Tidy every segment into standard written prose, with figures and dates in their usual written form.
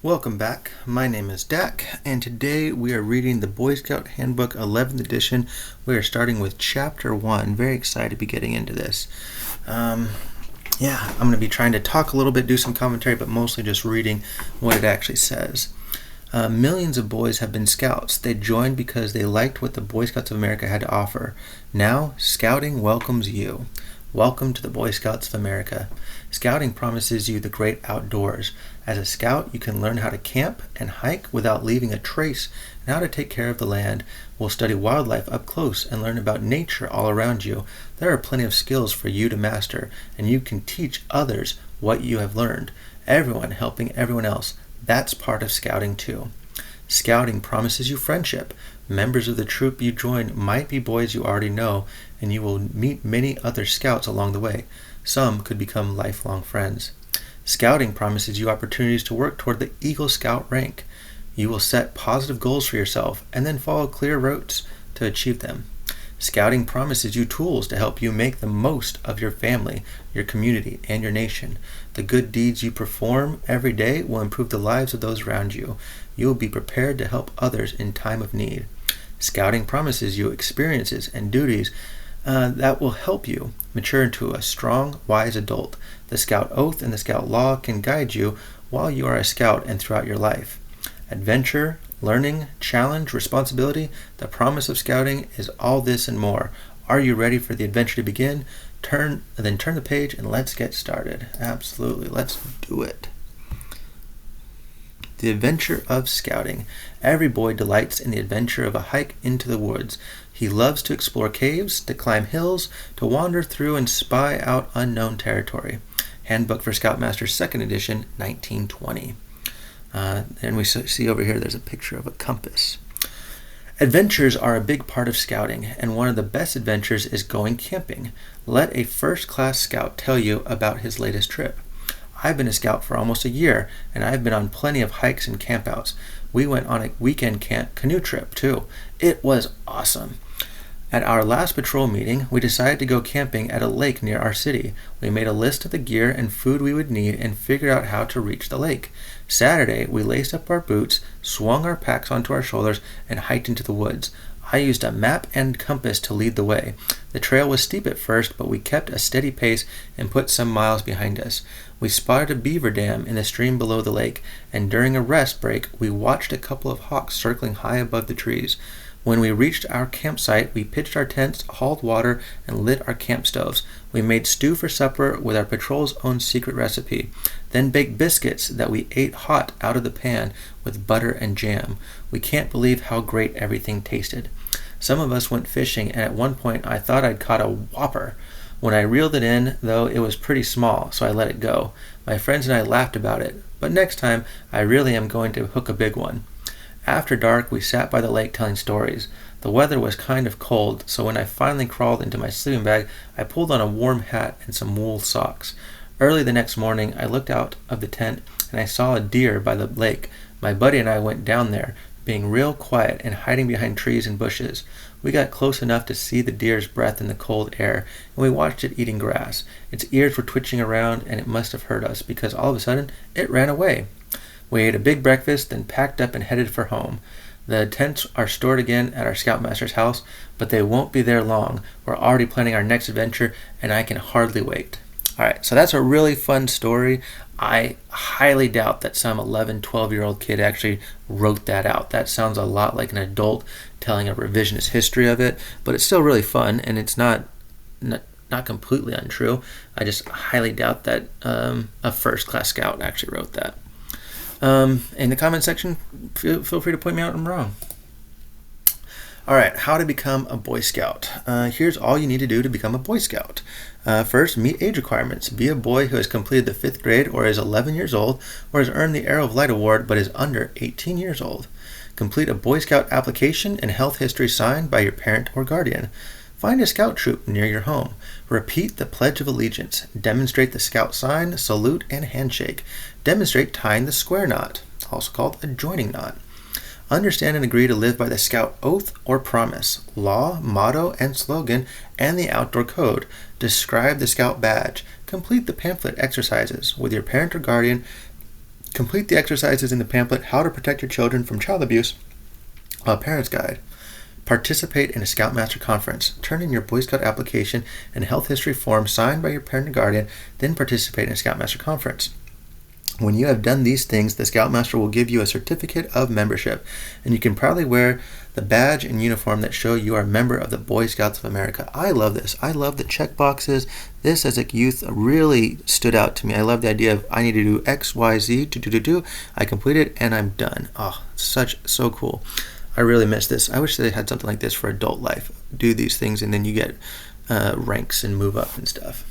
Welcome back. My name is Dak, and today we are reading the Boy Scout Handbook 11th edition. We are starting with Chapter 1. Very excited to be getting into this. I'm going to be trying to talk a little bit, do some commentary, but mostly just reading what it actually says. Millions of boys have been scouts. They joined because they liked what the Boy Scouts of America had to offer. Now, scouting welcomes you. Welcome to the Boy Scouts of America. Scouting promises you the great outdoors. As a scout, you can learn how to camp and hike without leaving a trace and how to take care of the land. We'll study wildlife up close and learn about nature all around you. There are plenty of skills for you to master, and you can teach others what you have learned. Everyone helping everyone else. That's part of scouting too. Scouting promises you friendship. Members of the troop you join might be boys you already know, and you will meet many other scouts along the way. Some could become lifelong friends. Scouting promises you opportunities to work toward the Eagle Scout rank. You will set positive goals for yourself and then follow clear routes to achieve them. Scouting promises you tools to help you make the most of your family, your community, and your nation. The good deeds you perform every day will improve the lives of those around you. You will be prepared to help others in time of need. Scouting promises you experiences and duties that will help you mature into a strong, wise adult. The Scout Oath and the Scout Law can guide you while you are a scout and throughout your life. Adventure, learning, challenge, responsibility, the promise of scouting is all this and more. Are you ready for the adventure to begin? Turn the page and let's get started. Absolutely, let's do it. The adventure of scouting. Every boy delights in the adventure of a hike into the woods. He loves to explore caves, to climb hills, to wander through and spy out unknown territory. Handbook for Scoutmaster 2nd edition, 1920. And we see over here there's a picture of a compass. Adventures are a big part of scouting, and one of the best adventures is going camping. Let a first-class scout tell you about his latest trip. I've been a scout for almost a year, and I've been on plenty of hikes and campouts. We went on a weekend canoe trip, too. It was awesome. At our last patrol meeting, we decided to go camping at a lake near our city. We made a list of the gear and food we would need and figured out how to reach the lake. Saturday, we laced up our boots, swung our packs onto our shoulders, and hiked into the woods. I used a map and compass to lead the way. The trail was steep at first, but we kept a steady pace and put some miles behind us. We spotted a beaver dam in the stream below the lake, and during a rest break, we watched a couple of hawks circling high above the trees. When we reached our campsite, we pitched our tents, hauled water, and lit our camp stoves. We made stew for supper with our patrol's own secret recipe, then baked biscuits that we ate hot out of the pan with butter and jam. We can't believe how great everything tasted. Some of us went fishing, and at one point I thought I'd caught a whopper. When I reeled it in, though, it was pretty small, so I let it go. My friends and I laughed about it, but next time I really am going to hook a big one. After dark, we sat by the lake telling stories. The weather was kind of cold, so when I finally crawled into my sleeping bag, I pulled on a warm hat and some wool socks. Early the next morning, I looked out of the tent and I saw a deer by the lake. My buddy and I went down there, being real quiet and hiding behind trees and bushes. We got close enough to see the deer's breath in the cold air, and we watched it eating grass. Its ears were twitching around, and it must have heard us, because all of a sudden, it ran away. We ate a big breakfast, then packed up and headed for home. The tents are stored again at our Scoutmaster's house, but they won't be there long. We're already planning our next adventure, and I can hardly wait. Alright, so that's a really fun story. I highly doubt that some 11, 12-year-old kid actually wrote that out. That sounds a lot like an adult telling a revisionist history of it, but it's still really fun, and it's not completely untrue. I just highly doubt that a first-class scout actually wrote that. In the comment section, feel free to point me out I'm wrong. Alright, how to become a Boy Scout. Here's all you need to do to become a Boy Scout. First, meet age requirements. Be a boy who has completed the 5th grade or is 11 years old or has earned the Arrow of Light Award but is under 18 years old. Complete a Boy Scout application and health history signed by your parent or guardian. Find a scout troop near your home. Repeat the Pledge of Allegiance. Demonstrate the scout sign, salute, and handshake. Demonstrate tying the square knot, also called a joining knot. Understand and agree to live by the Scout Oath or Promise, law, motto, and slogan, and the outdoor code. Describe the Scout badge. Complete the pamphlet exercises with your parent or guardian Complete the exercises in the pamphlet, How to Protect Your Children from Child Abuse, a Parent's Guide. Participate in a Scoutmaster Conference. Turn in your Boy Scout application and health history form signed by your parent and guardian, then participate in a Scoutmaster Conference. When you have done these things, the Scoutmaster will give you a certificate of membership, and you can proudly wear the badge and uniform that show you are a member of the Boy Scouts of America. I love this. I love the check boxes. This, as a youth, really stood out to me. I love the idea of I need to do X, Y, Z, I complete it, and I'm done. Oh, so cool. I really miss this. I wish they had something like this for adult life. Do these things, and then you get ranks and move up and stuff.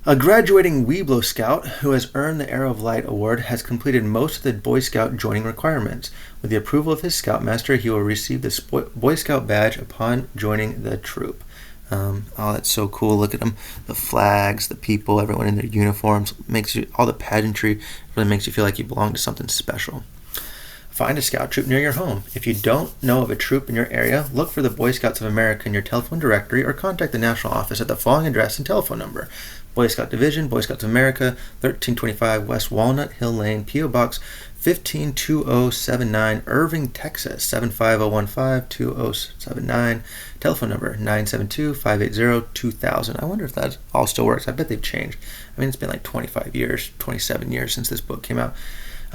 A graduating Weeblo Scout who has earned the Arrow of Light Award has completed most of the Boy Scout joining requirements. With the approval of his Scoutmaster, he will receive the Boy Scout badge upon joining the troop. Oh, that's so cool. Look at them. The flags, the people, everyone in their uniforms. All the pageantry really makes you feel like you belong to something special. Find a scout troop near your home. If you don't know of a troop in your area, look for the Boy Scouts of America in your telephone directory or contact the national office at the following address and telephone number. Boy Scout Division, Boy Scouts of America, 1325 West Walnut Hill Lane, P.O. Box 152079, Irving, Texas, 75015-2079. Telephone number 972-580-2000. I wonder if that all still works. I bet they've changed. I mean, it's been like 25 years, 27 years since this book came out.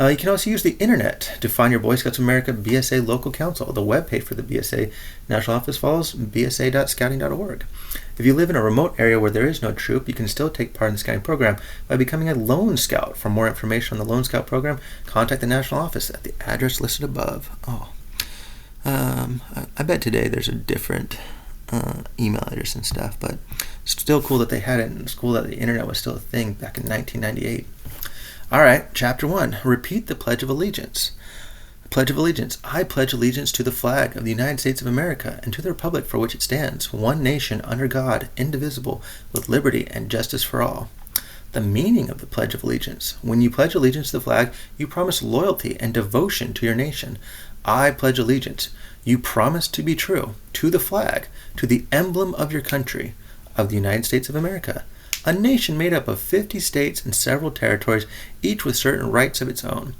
You can also use the internet to find your Boy Scouts of America BSA local council. The webpage for the BSA national office follows bsa.scouting.org. If you live in a remote area where there is no troop, you can still take part in the scouting program by becoming a Lone Scout. For more information on the Lone Scout program, contact the national office at the address listed above. I bet today there's a different email address and stuff, but it's still cool that they had it, and it's cool that the internet was still a thing back in 1998. All right, Chapter 1. Repeat the Pledge of Allegiance. Pledge of Allegiance. I pledge allegiance to the flag of the United States of America and to the republic for which it stands, one nation under God, indivisible, with liberty and justice for all. The meaning of the Pledge of Allegiance. When you pledge allegiance to the flag, you promise loyalty and devotion to your nation. I pledge allegiance. You promise to be true to the flag, to the emblem of your country, of the United States of America, a nation made up of 50 states and several territories, each with certain rights of its own,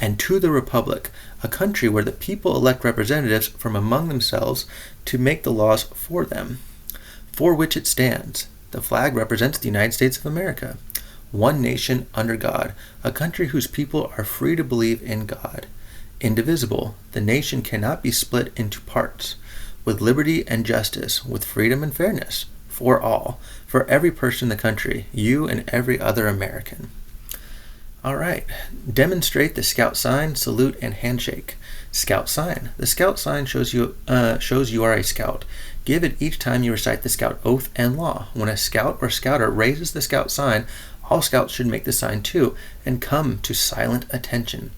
and to the republic, a country where the people elect representatives from among themselves to make the laws for them, for which it stands. The flag represents the United States of America, one nation under God, a country whose people are free to believe in God. Indivisible, the nation cannot be split into parts, with liberty and justice, with freedom and fairness, for all, for every person in the country, you and every other American. All right. Demonstrate the Scout sign, salute, and handshake. Scout sign. The Scout sign shows you are a Scout. Give it each time you recite the Scout oath and law. When a Scout or Scouter raises the Scout sign, all Scouts should make the sign too and come to silent attention.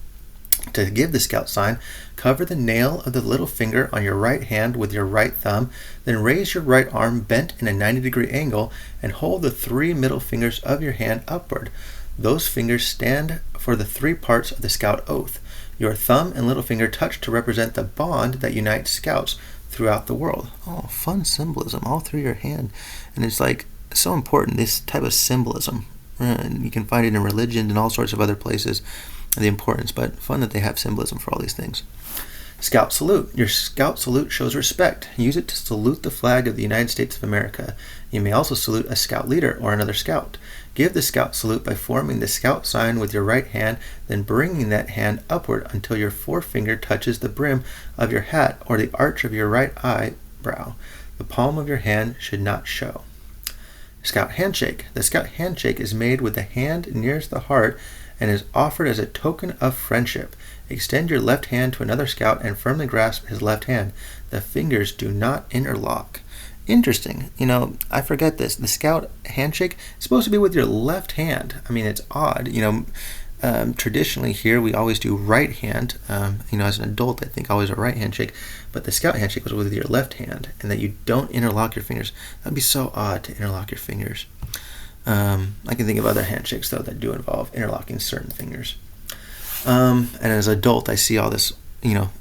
To give the Scout sign, cover the nail of the little finger on your right hand with your right thumb, then raise your right arm bent in a 90-degree angle and hold the 3 middle fingers of your hand upward. Those fingers stand for the 3 parts of the Scout oath. Your thumb and little finger touch to represent the bond that unites Scouts throughout the world. Oh, fun symbolism all through your hand. And it's like so important, this type of symbolism. And you can find it in religion and all sorts of other places. The importance, but fun that they have symbolism for all these things. Scout salute. Your Scout salute shows respect. Use it to salute the flag of the United States of America. You may also salute a Scout leader or another Scout. Give the Scout salute by forming the Scout sign with your right hand, then bringing that hand upward until your forefinger touches the brim of your hat or the arch of your right eyebrow. The palm of your hand should not show. Scout handshake. The Scout handshake is made with the hand nearest the heart and is offered as a token of friendship. Extend your left hand to another Scout and firmly grasp his left hand. The fingers do not interlock. Interesting. I forget this. The Scout handshake is supposed to be with your left hand. I mean, it's odd. Traditionally here we always do right hand. As an adult, I think always a right handshake. But the Scout handshake was with your left hand, and that you don't interlock your fingers. That'd be so odd to interlock your fingers. I can think of other handshakes, though, that do involve interlocking certain fingers. And as an adult, I see all this,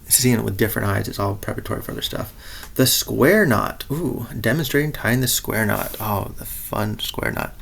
seeing it with different eyes. It's all preparatory for other stuff. The square knot. Ooh, demonstrating tying the square knot. Oh, the fun square knot.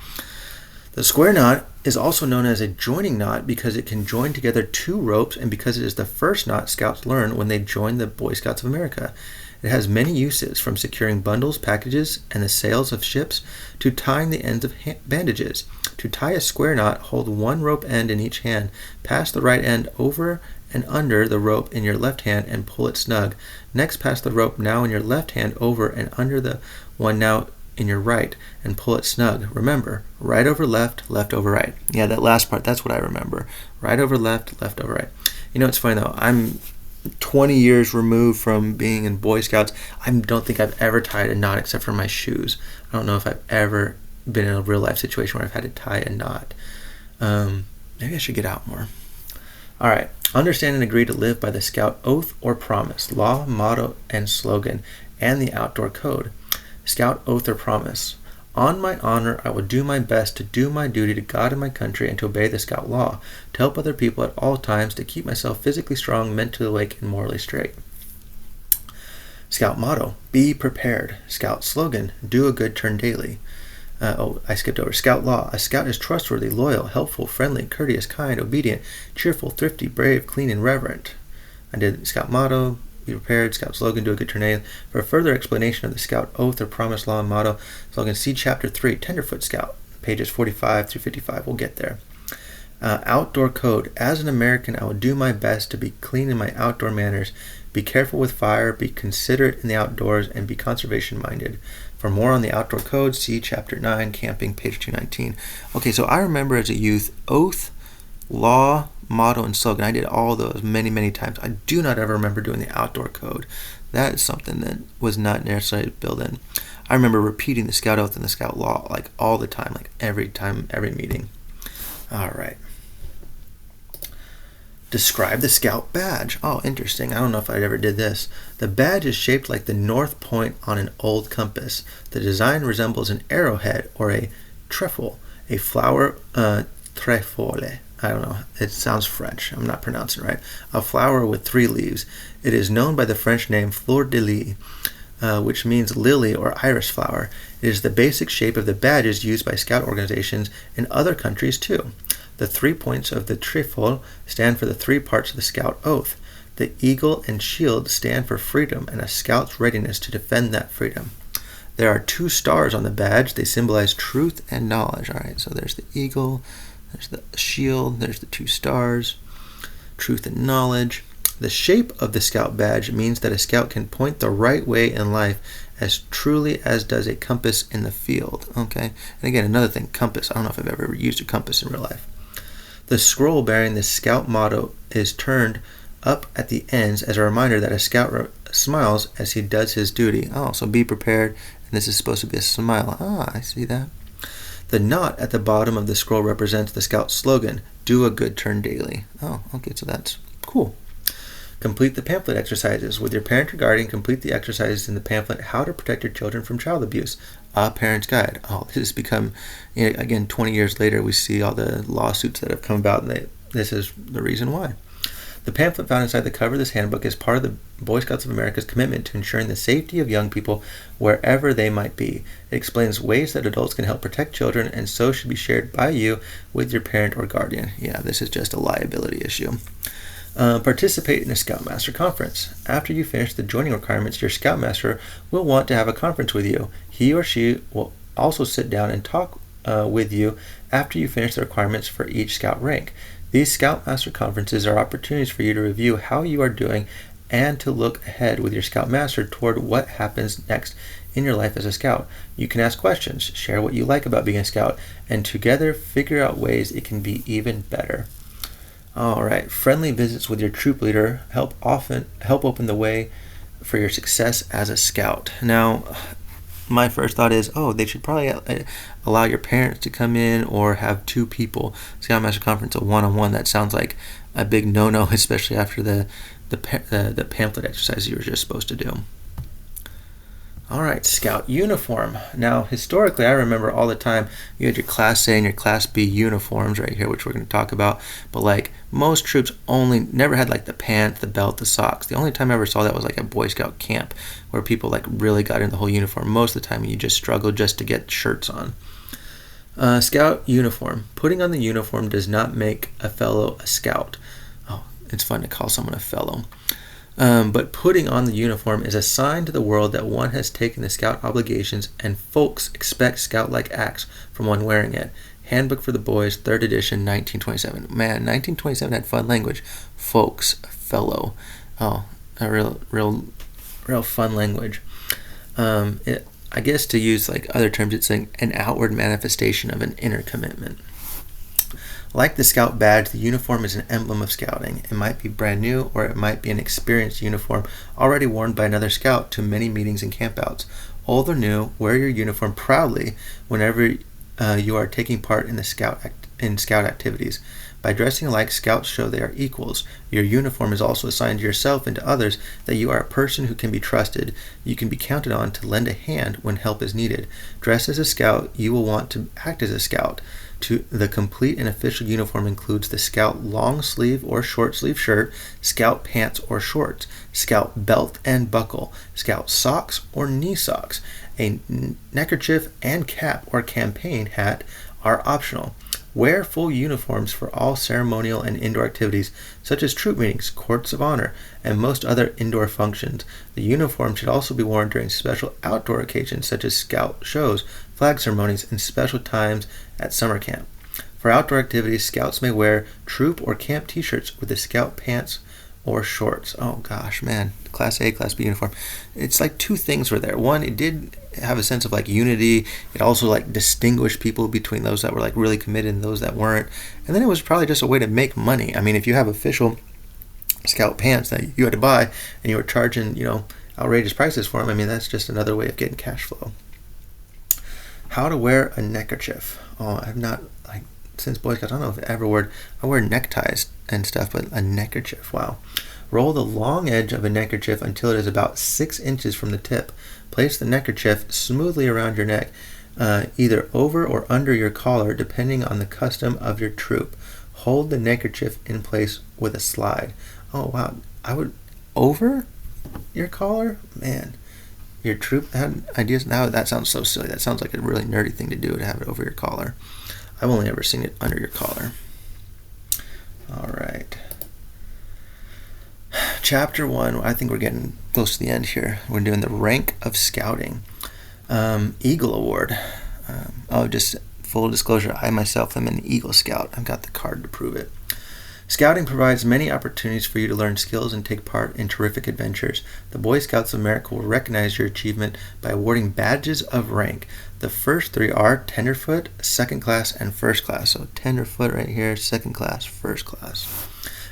The square knot is also known as a joining knot because it can join together two ropes and because it is the first knot Scouts learn when they join the Boy Scouts of America. It has many uses, from securing bundles, packages, and the sails of ships to tying the ends of bandages. To tie a square knot, hold one rope end in each hand, pass the right end over and under the rope in your left hand and pull it snug. Next, pass the rope now in your left hand over and under the one now in your right and pull it snug. Remember, right over left, left over right. Yeah, that last part, that's what I remember. Right over left, left over right. You know, it's funny though, I'm 20 years removed from being in Boy Scouts. I don't think I've ever tied a knot except for my shoes. I don't know if I've ever been in a real life situation where I've had to tie a knot. Maybe I should get out more. All right. Understand and agree to live by the Scout oath or promise, law, motto, and slogan, and the outdoor code. Scout oath or promise. On my honor, I will do my best to do my duty to God and my country and to obey the Scout law, to help other people at all times, to keep myself physically strong, mentally awake, and morally straight. Scout motto, be prepared. Scout slogan, do a good turn daily. I skipped over. Scout law. A Scout is trustworthy, loyal, helpful, friendly, courteous, kind, obedient, cheerful, thrifty, brave, clean, and reverent. I did Scout motto, be prepared, Scout slogan, do a good turn daily. For a further explanation of the Scout oath or promise, law, and motto slogan, see Chapter 3, Tenderfoot Scout, pages 45 through 55. We'll get there. Outdoor code. As an American, I will do my best to be clean in my outdoor manners, be careful with fire, be considerate in the outdoors, and be conservation-minded. For more on the outdoor code, see Chapter 9, Camping, page 219. Okay, so I remember as a youth, oath, law, motto, and slogan. I did all those many, many times. I do not ever remember doing the outdoor code. That is something that was not necessarily built in. I remember repeating the Scout oath and the Scout law like all the time, like every time, every meeting. All right. Describe the Scout badge. Oh, interesting. I don't know if I ever did this. The badge is shaped like the north point on an old compass. The design resembles an arrowhead or a trefoil, a flower, trefoil. I don't know. It sounds French. I'm not pronouncing it right. A flower with 3 leaves. It is known by the French name fleur de lis, which means lily or iris flower. It is the basic shape of the badges used by Scout organizations in other countries too. The 3 points of the trefoil stand for the 3 parts of the Scout oath. The eagle and shield stand for freedom and a Scout's readiness to defend that freedom. There are 2 stars on the badge. They symbolize truth and knowledge. All right, so there's the eagle, there's the shield, there's the 2 stars, truth and knowledge. The shape of the Scout badge means that a Scout can point the right way in life as truly as does a compass in the field. Okay, and again, another thing, compass. I don't know if I've ever used a compass in real life. The scroll bearing the Scout motto is turned up at the ends as a reminder that a Scout smiles as he does his duty. Oh, so be prepared, and this is supposed to be a smile. Ah, I see that. The knot at the bottom of the scroll represents the Scout slogan, do a good turn daily. Oh, okay, so that's cool. Complete the pamphlet exercises. With your parent or guardian, complete the exercises in the pamphlet, How to Protect Your Children from Child Abuse, A Parent's Guide. Oh, this has become, again, 20 years later, we see all the lawsuits that have come about, and this is the reason why. The pamphlet found inside the cover of this handbook is part of the Boy Scouts of America's commitment to ensuring the safety of young people wherever they might be. It explains ways that adults can help protect children, and so should be shared by you with your parent or guardian. Yeah, this is just a liability issue. Participate in a Scoutmaster conference. After you finish the joining requirements, your Scoutmaster will want to have a conference with you. He or she will also sit down and talk with you after you finish the requirements for each Scout rank. These Scoutmaster conferences are opportunities for you to review how you are doing and to look ahead with your Scoutmaster toward what happens next in your life as a Scout. You can ask questions, share what you like about being a Scout, and together figure out ways it can be even better. All right, friendly visits with your troop leader help open the way for your success as a Scout. Now, my first thought is, they should probably allow your parents to come in or have 2 people. Scoutmaster conference, a one-on-one. That sounds like a big no-no, especially after the pamphlet exercise you were just supposed to do. All right, Scout uniform. Now, historically, I remember all the time you had your Class A and your Class B uniforms right here, which we're going to talk about. But like most troops never had like the pants, the belt, the socks. The only time I ever saw that was like a Boy Scout camp where people like really got into the whole uniform. Most of the time you just struggled just to get shirts on. Scout uniform. Putting on the uniform does not make a fellow a scout. Oh, it's fun to call someone a fellow. But putting on the uniform is a sign to the world that one has taken the scout obligations, and folks expect scout-like acts from one wearing it. Handbook for the Boys, 3rd edition, 1927. Man, 1927 had fun language. Folks, fellow. Oh, a real fun language. I guess to use like other terms, it's like an outward manifestation of an inner commitment. Like the scout badge, the uniform is an emblem of scouting. It might be brand new, or it might be an experienced uniform already worn by another scout to many meetings and campouts. Old or new, wear your uniform proudly whenever you are taking part in scout activities. By dressing alike, scouts show they are equals. Your uniform is also a sign to yourself and to others that you are a person who can be trusted. You can be counted on to lend a hand when help is needed. Dressed as a scout, you will want to act as a scout. The complete and official uniform includes the scout long sleeve or short sleeve shirt, scout pants or shorts, scout belt and buckle, scout socks or knee socks. A neckerchief and cap or campaign hat are optional. Wear full uniforms for all ceremonial and indoor activities, such as troop meetings, courts of honor, and most other indoor functions. The uniform should also be worn during special outdoor occasions, such as scout shows, flag ceremonies, and special times at summer camp. For outdoor activities, scouts may wear troop or camp t-shirts with the scout pants or shorts. Oh gosh, man. Class A, Class B uniform. It's like two things were there. One, it did have a sense of like unity. It also like distinguished people between those that were like really committed and those that weren't. And then it was probably just a way to make money. I mean, if you have official scout pants that you had to buy and you were charging, outrageous prices for them, I mean, that's just another way of getting cash flow. How to wear a neckerchief. Oh, I've not, since Boy Scouts, I don't know if I ever I wear neckties and stuff, but a neckerchief, wow. Roll the long edge of a neckerchief until it is about 6 inches from the tip. Place the neckerchief smoothly around your neck, either over or under your collar, depending on the custom of your troop. Hold the neckerchief in place with a slide. Oh, wow. I would, over your collar? Man, your troop had ideas? Now that sounds so silly. That sounds like a really nerdy thing to do, to have it over your collar. I've only ever seen it under your collar. All right. Chapter 1, I think we're getting close to the end here. We're doing the rank of scouting. Eagle Award. Just full disclosure, I myself am an Eagle Scout. I've got the card to prove it. Scouting provides many opportunities for you to learn skills and take part in terrific adventures. The Boy Scouts of America will recognize your achievement by awarding badges of rank. The first 3 are tenderfoot, second class, and first class. So tenderfoot right here, second class, first class.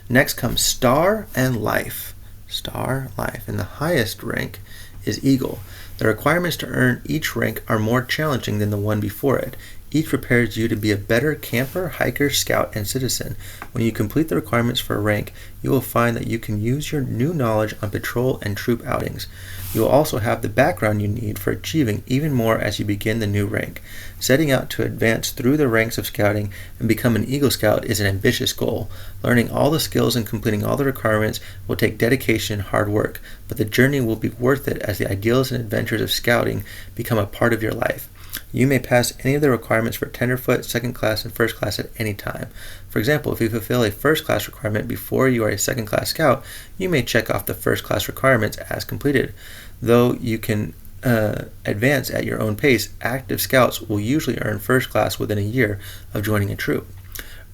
Next comes Star and Life. Star, Life. And the highest rank is Eagle. The requirements to earn each rank are more challenging than the one before it. Each prepares you to be a better camper, hiker, scout, and citizen. When you complete the requirements for a rank, you will find that you can use your new knowledge on patrol and troop outings. You will also have the background you need for achieving even more as you begin the new rank. Setting out to advance through the ranks of scouting and become an Eagle Scout is an ambitious goal. Learning all the skills and completing all the requirements will take dedication and hard work, but the journey will be worth it as the ideals and adventures of scouting become a part of your life. You may pass any of the requirements for tenderfoot, second class, and first class at any time. For example, if you fulfill a first class requirement before you are a second class scout, you may check off the first class requirements as completed. Though you can advance at your own pace, active scouts will usually earn first class within a year of joining a troop.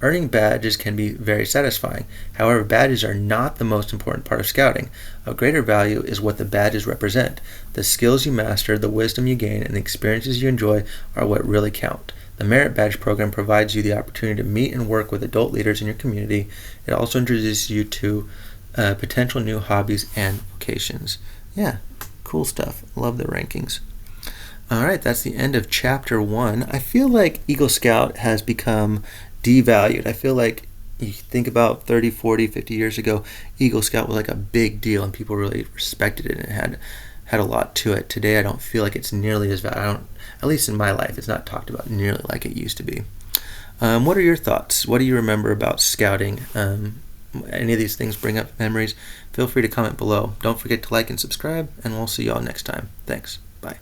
Earning badges can be very satisfying. However, badges are not the most important part of scouting. Of greater value is what the badges represent. The skills you master, the wisdom you gain, and the experiences you enjoy are what really count. The Merit Badge program provides you the opportunity to meet and work with adult leaders in your community. It also introduces you to potential new hobbies and vocations. Yeah, cool stuff. Love the rankings. All right, that's the end of Chapter 1. I feel like Eagle Scout has become devalued. I feel like you think about 30, 40, 50 years ago, Eagle Scout was like a big deal and people really respected it and it had a lot to it. Today I don't feel like it's nearly as valuable. At least in my life, it's not talked about nearly like it used to be. What are your thoughts? What do you remember about scouting? Any of these things bring up memories? Feel free to comment below. Don't forget to like and subscribe, and we'll see y'all next time. Thanks. Bye.